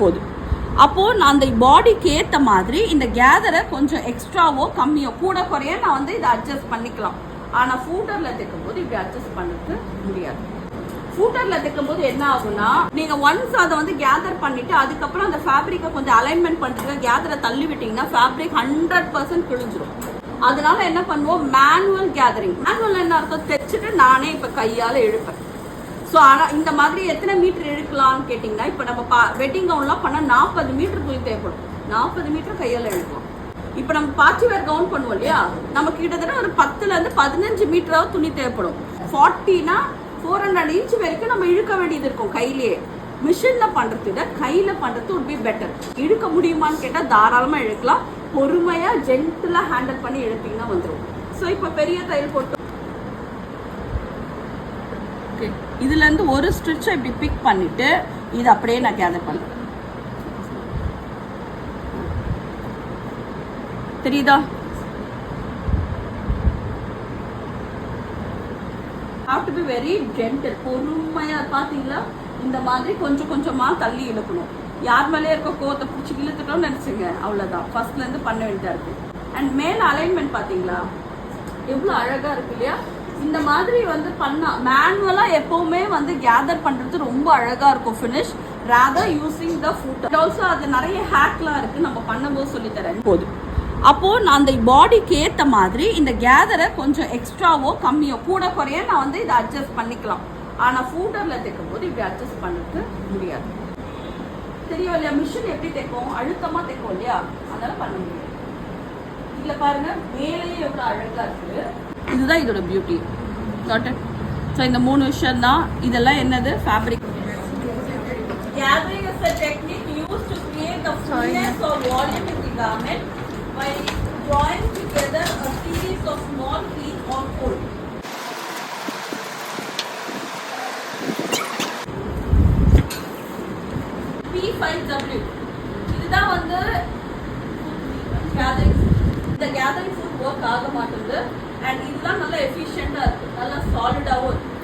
போகுது. அப்போது நான் அந்த பாடிக்கு ஏற்ற மாதிரி இந்த கேதரை கொஞ்சம் எக்ஸ்ட்ராவோ கம்மியோ கூட குறைய நான் வந்து இதை அட்ஜஸ்ட் பண்ணிக்கலாம். ஆனால் ஃபூட்டரில் தைக்கும் போது இப்படி அட்ஜஸ்ட் பண்ணுறது முடியாது. ஃபூட்டரில் தைக்கும் போது என்ன ஆகும்னா, நீங்கள் ஒன்ஸ் அதை வந்து கேதர் பண்ணிவிட்டு அதுக்கப்புறம் அந்த ஃபேப்ரிக்கை கொஞ்சம் அலைன்மெண்ட் பண்ணுறதுக்கு கேதரை தள்ளி விட்டிங்கன்னா ஃபேப்ரிக் 100% கிழிஞ்சிரும். அதனால என்ன பண்ணுவோம், மேனுவல் கேதரிங். மேனுவல் என்ன அர்த்தம், தைச்சிட்டு நானே இப்போ கையால் இழுப்பேன். ஸோ ஆனால் இந்த மாதிரி எத்தனை மீட்டர் இழுக்கலாம்னு கேட்டிங்கன்னா, இப்போ நம்ம வெட்டிங் கவுன்லாம் பண்ணால் 40 மீட்டர் துணி தேவைப்படும். 40 மீட்டர் கையால் இழுக்கலாம். இப்போ நம்ம பார்ட்டி வேர் கவுன் பண்ணுவோம் இல்லையா, நமக்கு கிட்டத்தட்ட ஒரு 10லேருந்து 15 மீட்டராவது துணி தேவைப்படும். 40னா 400 இன்ச் வரைக்கும் நம்ம இழுக்க வேண்டியது இருக்கும் கையிலேயே. மிஷினில் பண்ணுறத விட கையில் பண்ணுறது would be பெட்டர். இழுக்க முடியுமான்னு கேட்டால் தாராளமாக இழுக்கலாம். பொறுமையாக ஜென்டிலாக ஹேண்டில் பண்ணி இழுத்தீங்கன்னா வந்துடும். ஸோ இப்போ பெரிய தையல் போட்டு இதுலேருந்து ஒரு ஸ்டிச்சை இப்படி பிக் பண்ணிட்டு இது அப்படியே நான் கேதர் பண்ணுறேன். தெரியுதா? have to be very gentle. பொறுமையா பார்த்தீங்களா, இந்த மாதிரி கொஞ்சம் கொஞ்சமா தள்ளி இழுக்கணும். யார் மேலே இருக்க கோத்தை பிடிச்சி இழுத்துட்டோம்னு நினைச்சுங்க, அவ்வளோதான். ஃபர்ஸ்ட்லேருந்து பண்ண வேண்டியதா இருக்கு. அண்ட் மேலே அலைன்மெண்ட் பார்த்தீங்களா எவ்வளோ அழகா இருக்கு இல்லையா? இந்த மாதிரி வந்து பண்ணா மேனுவலாக எப்பவுமே வந்து கேதர் பண்ணுறது ரொம்ப அழகாக இருக்கும் finish, rather using the food. Also அது நிறைய ஹேக்லாம் இருக்குது, நம்ம பண்ணும்போது சொல்லித்தரேன் போது. அப்போது நான் அந்த பாடிக்கு ஏற்ற மாதிரி இந்த கேதரை கொஞ்சம் எக்ஸ்ட்ராவோ கம்மியோ கூட குறைய நான் வந்து இதை அட்ஜஸ்ட் பண்ணிக்கலாம். ஆனால் ஃபூட்டரில் தைக்கும் போது இப்படி அட்ஜஸ்ட் பண்ணுறது முடியாது. தெரியும் இல்லையா, மிஷின் எப்படி தைக்கும், அழுத்தமாக தைக்கும் இல்லையா, அதெல்லாம் பண்ண முடியாது. இதில் பாருங்க மேலேயே எவ்வளோ அழகாக இருக்குது. இதுதான் இதோட பியூட்டி. ஸோ இந்த 3 விஷயம் தான். இதெல்லாம் என்னது, fabric. Gathering is a technique used to create the fullness or volume in the garment by drawing together a series of small pleats or folds. P5W இதுதான் வந்து gathering. இந்த gathering foot work ஆக மாட்டேங்குது. அண்ட் இதெல்லாம் நல்லா எஃபிஷியண்டாக இருக்குது, நல்லா சாலிடாகவும் இருக்குது.